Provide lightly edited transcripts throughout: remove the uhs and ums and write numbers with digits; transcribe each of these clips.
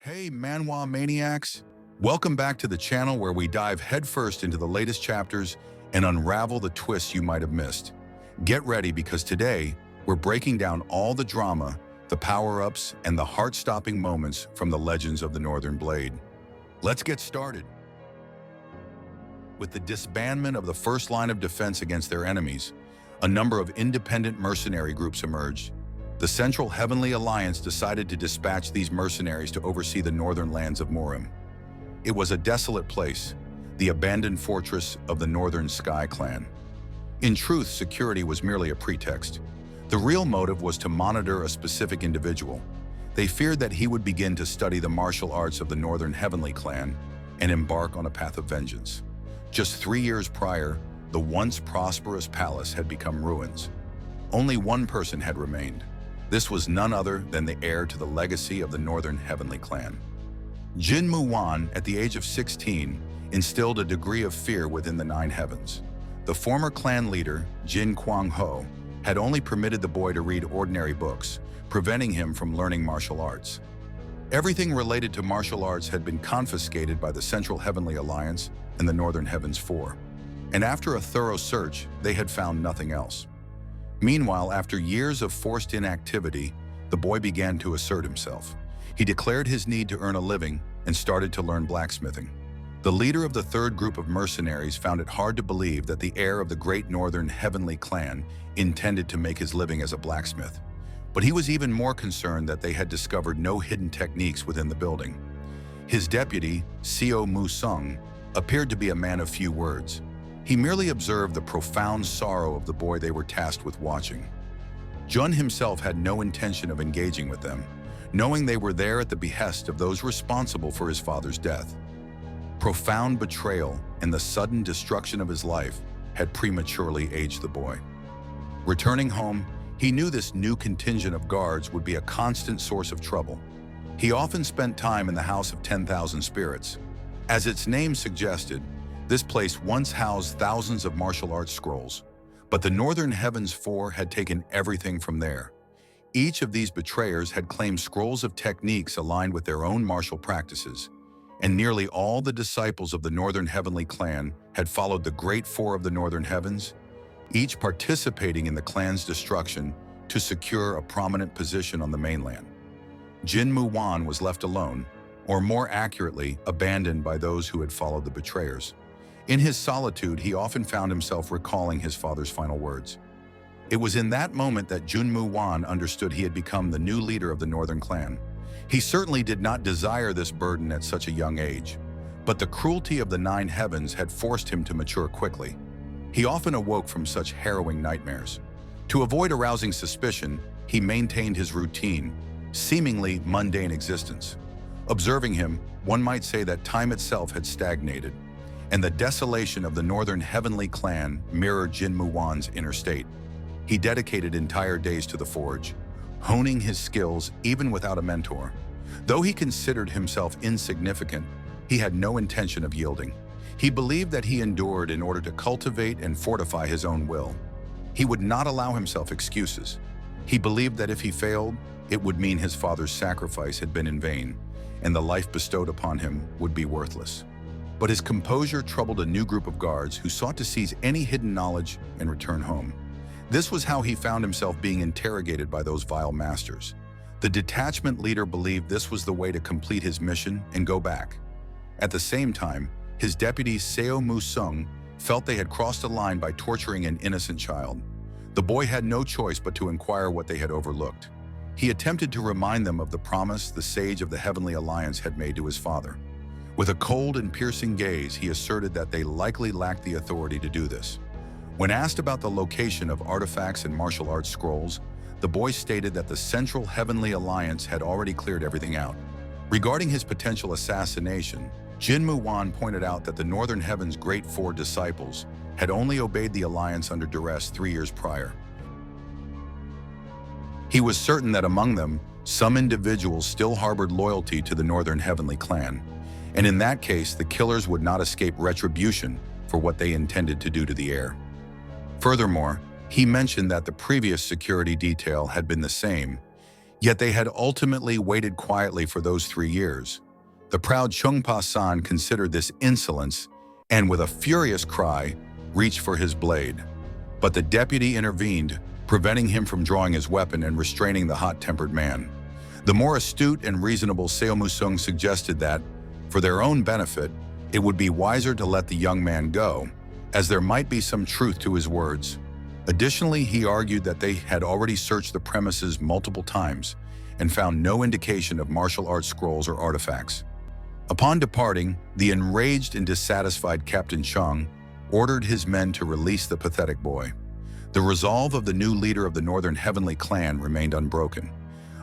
Hey, Manwha maniacs! Welcome back to the channel where we dive headfirst into the latest chapters and unravel the twists you might have missed. Get ready because today, we're breaking down all the drama, the power-ups, and the heart-stopping moments from the legends of the Northern Blade. Let's get started. With the disbandment of the first line of defense against their enemies, a number of independent mercenary groups emerged. The Central Heavenly Alliance decided to dispatch these mercenaries to oversee the northern lands of Morim. It was a desolate place, the abandoned fortress of the Northern Sky Clan. In truth, security was merely a pretext. The real motive was to monitor a specific individual. They feared that he would begin to study the martial arts of the Northern Heavenly Clan and embark on a path of vengeance. Just 3 years prior, the once prosperous palace had become ruins. Only one person had remained. This was none other than the heir to the legacy of the Northern Heavenly Clan. Jin Muwan, at the age of 16, instilled a degree of fear within the Nine Heavens. The former clan leader, Jin Kwang-ho, had only permitted the boy to read ordinary books, preventing him from learning martial arts. Everything related to martial arts had been confiscated by the Central Heavenly Alliance and the Northern Heavens Four, and after a thorough search, they had found nothing else. Meanwhile, after years of forced inactivity, the boy began to assert himself. He declared his need to earn a living and started to learn blacksmithing. The leader of the third group of mercenaries found it hard to believe that the heir of the great Northern Heavenly Clan intended to make his living as a blacksmith. But he was even more concerned that they had discovered no hidden techniques within the building. His deputy, Seo Mu-sung, appeared to be a man of few words. He merely observed the profound sorrow of the boy they were tasked with watching. Jun himself had no intention of engaging with them, knowing they were there at the behest of those responsible for his father's death. Profound betrayal and the sudden destruction of his life had prematurely aged the boy. Returning home, he knew this new contingent of guards would be a constant source of trouble. He often spent time in the House of 10,000 Spirits. As its name suggested, this place once housed thousands of martial arts scrolls, but the Northern Heavens Four had taken everything from there. Each of these betrayers had claimed scrolls of techniques aligned with their own martial practices, and nearly all the disciples of the Northern Heavenly Clan had followed the Great Four of the Northern Heavens, each participating in the clan's destruction to secure a prominent position on the mainland. Jin Muwan was left alone, or more accurately, abandoned by those who had followed the betrayers. In his solitude, he often found himself recalling his father's final words. It was in that moment that Jun Muwan understood he had become the new leader of the Northern Clan. He certainly did not desire this burden at such a young age, but the cruelty of the Nine Heavens had forced him to mature quickly. He often awoke from such harrowing nightmares. To avoid arousing suspicion, he maintained his routine, seemingly mundane existence. Observing him, one might say that time itself had stagnated, and the desolation of the Northern Heavenly Clan mirrored Jin Muwan's inner state. He dedicated entire days to the forge, honing his skills even without a mentor. Though he considered himself insignificant, he had no intention of yielding. He believed that he endured in order to cultivate and fortify his own will. He would not allow himself excuses. He believed that if he failed, it would mean his father's sacrifice had been in vain, and the life bestowed upon him would be worthless. But his composure troubled a new group of guards who sought to seize any hidden knowledge and return home. This was how he found himself being interrogated by those vile masters. The detachment leader believed this was the way to complete his mission and go back. At the same time, his deputy Seo Mu-sung felt they had crossed a line by torturing an innocent child. The boy had no choice but to inquire what they had overlooked. He attempted to remind them of the promise the sage of the Heavenly Alliance had made to his father. With a cold and piercing gaze, he asserted that they likely lacked the authority to do this. When asked about the location of artifacts and martial arts scrolls, the boy stated that the Central Heavenly Alliance had already cleared everything out. Regarding his potential assassination, Jin Muwan pointed out that the Northern Heavens' Great Four disciples had only obeyed the Alliance under duress 3 years prior. He was certain that among them, some individuals still harbored loyalty to the Northern Heavenly Clan, and in that case, the killers would not escape retribution for what they intended to do to the heir. Furthermore, he mentioned that the previous security detail had been the same, Yet they had ultimately waited quietly for those 3 years. The proud Chungpa-san considered this insolence and, with a furious cry, reached for his blade. But the deputy intervened, preventing him from drawing his weapon and restraining the hot-tempered man. The more astute and reasonable Seo Musung suggested that, for their own benefit, it would be wiser to let the young man go, as there might be some truth to his words. Additionally, he argued that they had already searched the premises multiple times and found no indication of martial arts scrolls or artifacts. Upon departing, the enraged and dissatisfied Captain Chung ordered his men to release the pathetic boy. The resolve of the new leader of the Northern Heavenly Clan remained unbroken.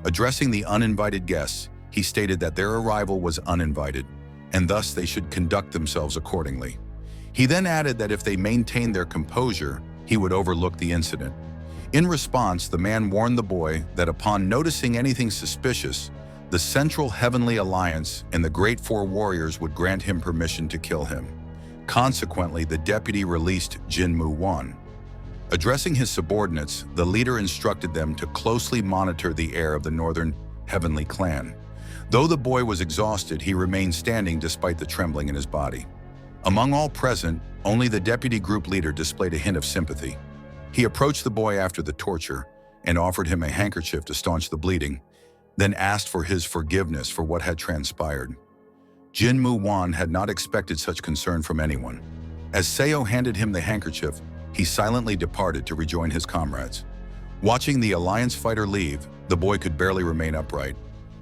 Addressing the uninvited guests, he stated that their arrival was uninvited, and thus they should conduct themselves accordingly. He then added that if they maintained their composure, he would overlook the incident. In response, the man warned the boy that upon noticing anything suspicious, the Central Heavenly Alliance and the Great Four Warriors would grant him permission to kill him. Consequently, the deputy released Jin Mu-wan. Addressing his subordinates, the leader instructed them to closely monitor the heir of the Northern Heavenly Clan. Though the boy was exhausted, he remained standing despite the trembling in his body. Among all present, only the deputy group leader displayed a hint of sympathy. He approached the boy after the torture and offered him a handkerchief to staunch the bleeding, then asked for his forgiveness for what had transpired. Jin Mu-wan had not expected such concern from anyone. As Seo handed him the handkerchief, he silently departed to rejoin his comrades. Watching the Alliance fighter leave, the boy could barely remain upright.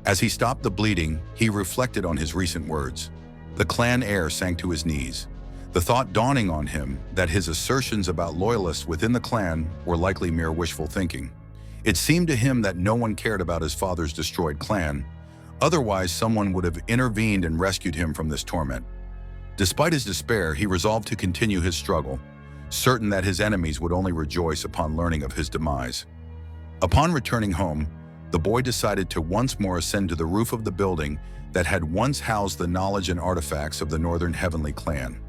As he stopped the bleeding, he reflected on his recent words. The clan heir sank to his knees, the thought dawning on him that his assertions about loyalists within the clan were likely mere wishful thinking. It seemed to him that no one cared about his father's destroyed clan. Otherwise, someone would have intervened and rescued him from this torment. Despite his despair, he resolved to continue his struggle, certain that his enemies would only rejoice upon learning of his demise. Upon returning home, the boy decided to once more ascend to the roof of the building that had once housed the knowledge and artifacts of the Northern Heavenly Clan.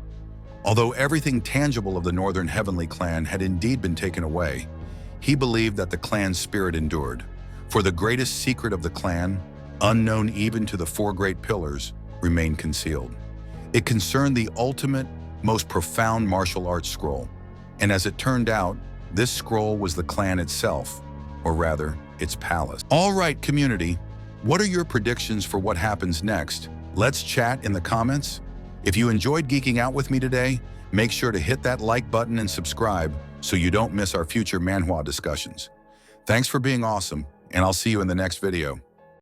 Although everything tangible of the Northern Heavenly Clan had indeed been taken away, he believed that the clan's spirit endured, for the greatest secret of the clan, unknown even to the four great pillars, remained concealed. It concerned the ultimate, most profound martial arts scroll, and as it turned out, this scroll was the clan itself, or rather, its palace. All right, community, what are your predictions for what happens next? Let's chat in the comments. If you enjoyed geeking out with me today, make sure to hit that like button and subscribe so you don't miss our future Manhwa discussions. Thanks for being awesome, and I'll see you in the next video.